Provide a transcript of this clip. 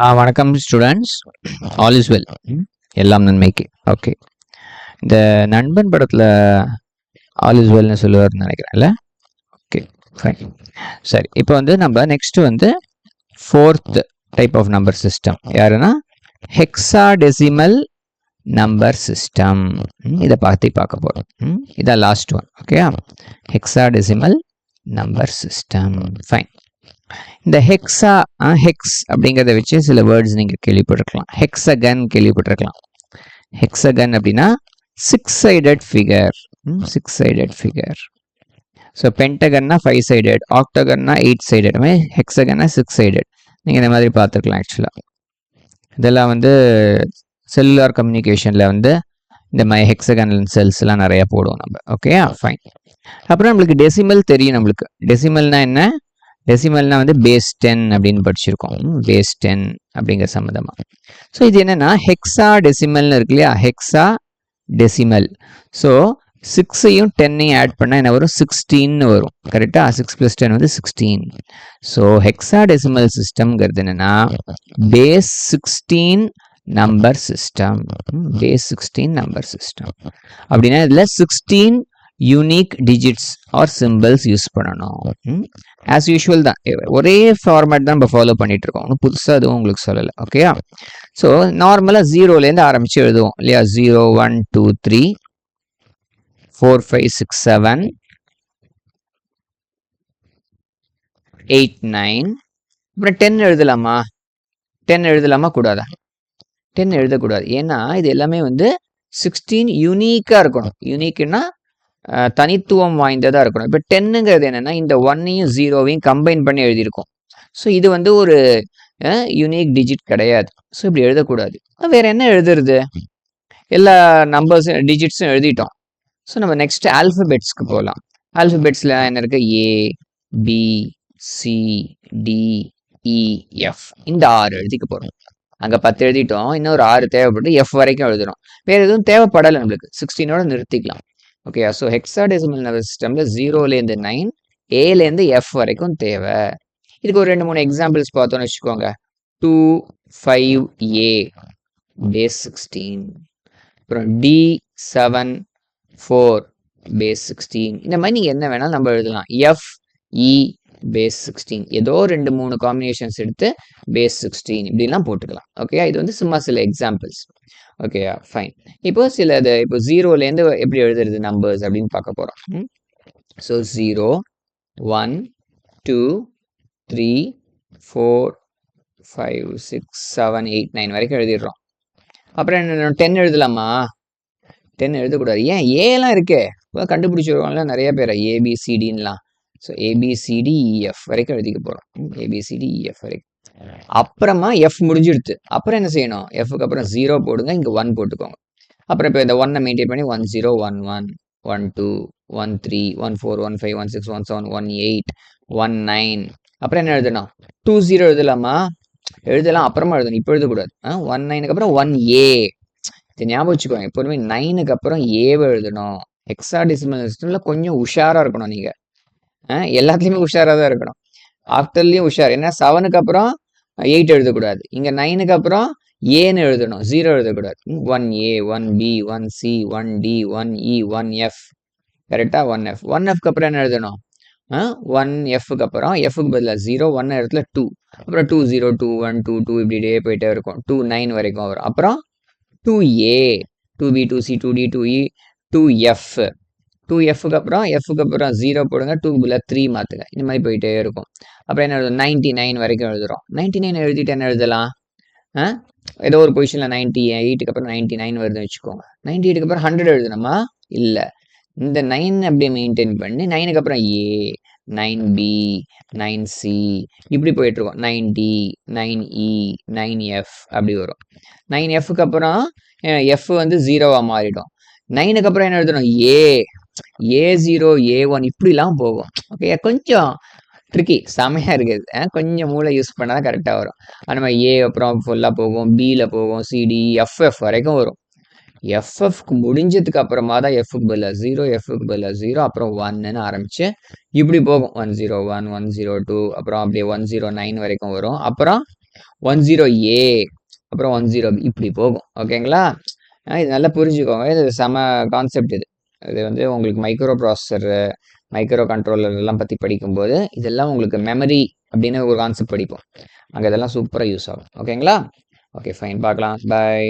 வணக்கம் students, all is well. எல்லாம் நன்மைக்கு. ஓகே, இந்த நண்பன் படத்தில் ஆல் இஸ் வெல்னு சொல்லுவார்னு நினைக்கிறேன்ல. Okay, fine. சரி, இப்போ வந்து நம்ம நெக்ஸ்ட் வந்து fourth type of number system யாருன்னா ஹெக்ஸாடெசிமல் நம்பர் சிஸ்டம். இதை பார்க்க போகிறோம். இதான் last one. Okay, hexadecimal number system. Fine. இந்த ஹெக்ஸ் அப்படிங்கிறத வச்சு சில வேர்ட்ஸ் நீங்கள் கேள்விப்பட்டிருக்கலாம். ஹெக்ஸகன் கேள்விப்பட்டிருக்கலாம். ஹெக்ஸகன் அப்படின்னா சிக்ஸ் சைடட் ஃபிகர். ஸோ பென்டகன்னா 5 சைடட், ஆக்டகன்னா 8 சைடட், ஹெக்ஸகன்னா 6 சைடட். நீங்கள் இந்த மாதிரி பார்த்துருக்கலாம். ஆக்சுவலாக இதெல்லாம் வந்து செல்லுலார் கம்யூனிகேஷனில் வந்து இந்த மாதிரி ஹெக்ஸகனல் செல்ஸ்லாம் நிறையா போடுவோம் நம்ம. Okay, fine. அப்புறம் நம்மளுக்கு டெசிமல் தெரியும். நம்மளுக்கு டெசிமல்னா என்ன? டெசிமல்னா வந்து பேஸ் 10 அப்படின்னு படிச்சிருக்கோம். பேஸ் 10 அப்படிங்கிற சம்மந்தமாக. ஸோ இது என்னன்னா ஹெக்ஸா டெசிமல்னு இருக்கு இல்லையா? Hexa decimal. ஸோ 6ஐயும் 10ஐயும் ஆட் பண்ணால் என்ன வரும்? 16 வரும். கரெக்டாக? 6 + 10 வந்து 16. ஸோ ஹெக்ஸா டெசிமல் சிஸ்டம்ங்கிறது என்னன்னா base 16 number system. Base 16 number system அப்படின்னா இதில் 16 unique digits or symbols use பண்ணணும். ஆஸ் யூஷுவல் தான், ஒரே ஃபார்மேட் தான் நம்ம ஃபாலோ பண்ணிட்டு இருக்கோம். ஒன்றும் புதுசாக அதுவும் உங்களுக்கு சொல்லலை. ஓகேயா? ஸோ நார்மலாக 0லேருந்து ஆரம்பித்து எழுதுவோம் இல்லையா? 0 1 2 3 4 5 6 7 8 9. அப்புறம் 10 எழுதலாமா? 10 எழுதலாமா கூடாதா? 10 எழுதக்கூடாது. ஏன்னா இது எல்லாமே வந்து 16 யூனிக்காக இருக்கணும். யூனிக்னா தனித்துவம் வாய்ந்ததாக இருக்கணும். இப்போ 10ங்கிறது என்னென்னா இந்த 1ஐயும் 0வையும் கம்பைன் பண்ணி எழுதியிருக்கோம். ஸோ இது வந்து ஒரு யூனிக் டிஜிட் கிடையாது. ஸோ இப்படி எழுதக்கூடாது. வேற என்ன எழுதுறது? எல்லா நம்பர்ஸ் டிஜிட்ஸும் எழுதிட்டோம். ஸோ நம்ம நெக்ஸ்ட் ஆல்ஃபபெட்ஸ்க்கு போகலாம். ஆல்ஃபபெட்ஸில் என்ன இருக்கு? A B C D E F. இந்த 6 எழுதிக்க போகிறோம். அங்கே 10 எழுதிட்டோம். இன்னொரு 6 தேவைப்பட்டு எஃப் வரைக்கும் எழுதுறோம். வேறு எதுவும் தேவைப்படலை நம்மளுக்கு. 16ஓட நிறுத்திக்கலாம். ஓகே, ஸோ ஹெக்ஸாடெசிமல் நம்பர் சிஸ்டமில் 0லேருந்து 9, ஏலேருந்து எஃப் வரைக்கும் தேவை. இதுக்கு ஒரு 2-3 எக்ஸாம்பிள்ஸ் பார்த்தோன்னு வச்சுக்கோங்க. 2 5A பேஸ் 16, அப்புறம் D 7 4 பேஸ் 16. இந்த மாதிரி நீங்கள் என்ன வேணாலும் நம்ம எழுதலாம். எஃப் இ பேஸ் 16, ஏதோ 2-3 காம்பினேஷன்ஸ் எடுத்து பேஸ் 16 இப்படிலாம் போட்டுக்கலாம். ஓகே, இது வந்து சும்மா சில எக்ஸாம்பிள்ஸ். ஓகேயா, ஃபைன். இப்போ இப்போ 0லேருந்து எப்படி எழுதுறது நம்பர்ஸ் அப்படின்னு பார்க்க போகிறோம். ஸோ 0 1 2 3 4 5 6 7 8 9 வரைக்கும் எழுதிடுறோம். அப்புறம் என்ன 10 எழுதலாமா? 10 எழுதக்கூடாது. ஏன்? ஏலாம் இருக்கே, கண்டுபிடிச்சிருவாங்களா நிறைய பேர் ஏபிசிடின்லாம். ஸோ ABCDEF வரைக்கும் எழுதிக்க போகிறோம். ABCDEF வரைக்கும். அப்புறமா எஃப் முடிஞ்சிடுது. அப்புறம் என்ன செய்யணும்? எஃப்க்கு அப்புறம் 0 போடுங்க, இங்கே 1 போட்டுக்கோங்க. அப்புறம் இப்போ இந்த 1 மெயின்டைன் பண்ணி 1 0 1 1 1 2 1 3 1 4 1 5 1 6 1 7 1 8 1 9. அப்புறம் என்ன எழுதணும்? 2 0 எழுதலாமா? எழுதலாம். அப்புறமா எழுதணும், இப்போ எழுதக்கூடாது. 1 9க்கு அப்புறம் 1A. இது ஞாபகம் வச்சுக்கோங்க. எப்போதுமே 9க்கு அப்புறம் ஏவை எழுதணும். ஹெக்ஸாடெசிமல் சிஸ்டமில் கொஞ்சம் உஷாராக இருக்கணும். நீங்கள் எல்லாத்துலேயுமே உஷாராக தான் இருக்கணும். ஆஃப்டர்லேயும் உஷார். ஏன்னா 7க்கு அப்புறம் 8 எழுதக்கூடாது. இங்கே 9க்கு அப்புறம் ஏன்னு எழுதணும், 0 எழுதக்கூடாது. 1A 1B 1C 1D 1E 1F. கரெக்டாக? 1F. 1Fக்கு அப்புறம் என்ன எழுதணும்? 1Fக்கு அப்புறம் எஃப்க்கு பதிலாக 0, 1 இடத்துல 2, அப்புறம் 2 0 2 1 2 2 இப்படியே போயிட்டே இருக்கும். 2 9 வரைக்கும் வரும். அப்புறம் 2A 2B 2C 2D 2E 2F. 2Fக்கு அப்புறம் 0 போடுங்க, 2க்கு பதிலாக 3 மாற்றுங்க. இந்த மாதிரி போயிட்டே இருக்கும். அப்புறம் என்ன எழுதும்? 99 வரைக்கும் எழுதுகிறோம். 99 எழுதிட்டு என்ன எழுதலாம்? ஏதோ ஒரு பொசிஷனில் 98க்கு அப்புறம் 99 வருதுன்னு வச்சுக்கோங்க. 98க்கு அப்புறம் 100 எழுதணுமா? இல்லை. இந்த 9 அப்படியே மெயின்டைன் பண்ணி 9க்கு அப்புறம் A 9B 9C இப்படி போயிட்டுருக்கோம். 9D 9E 9F அப்படி வரும். 9Fக்கு அப்புறம் எஃப் வந்து 0வா மாறிடும். 9க்கு அப்புறம் என்ன எழுதணும்? A0 A1 இப்படிலாம் போகும். ஓகே, கொஞ்சம் ட்ரிக்கி, செமையாக இருக்குது. கொஞ்சம் மூளை யூஸ் பண்ணால் தான் கரெக்டாக வரும். அந்த மாதிரி ஏ அப்புறம் ஃபுல்லாக போகும், பியில் போகும், சிடி எஃப்எஃப் வரைக்கும் வரும். எஃப்எஃப்க்கு முடிஞ்சதுக்கு அப்புறமா தான் எஃப்க்கு பதிலாக 0, எஃப்க்கு பதிலாக 0, அப்புறம் 1ன்னு ஆரம்பிச்சு இப்படி போகும். 101 102 அப்புறம் அப்படியே 109 வரைக்கும் வரும். அப்புறம் 10A அப்புறம் 10B இப்படி போகும். ஓகேங்களா? இது நல்லா புரிஞ்சுக்கோங்க. இது செம கான்செப்ட் இது. இது வந்து உங்களுக்கு மைக்ரோ ப்ராசஸர், மைக்ரோ கண்ட்ரோலர் எல்லாம் பற்றி படிக்கும்போது இதெல்லாம் உங்களுக்கு மெமரி அப்படின்னு ஒரு கான்செப்ட் படிப்போம். அங்கே இதெல்லாம் சூப்பராக யூஸ் ஆகும். ஓகேங்களா? ஓகே ஃபைன், பார்க்கலாம். பாய்.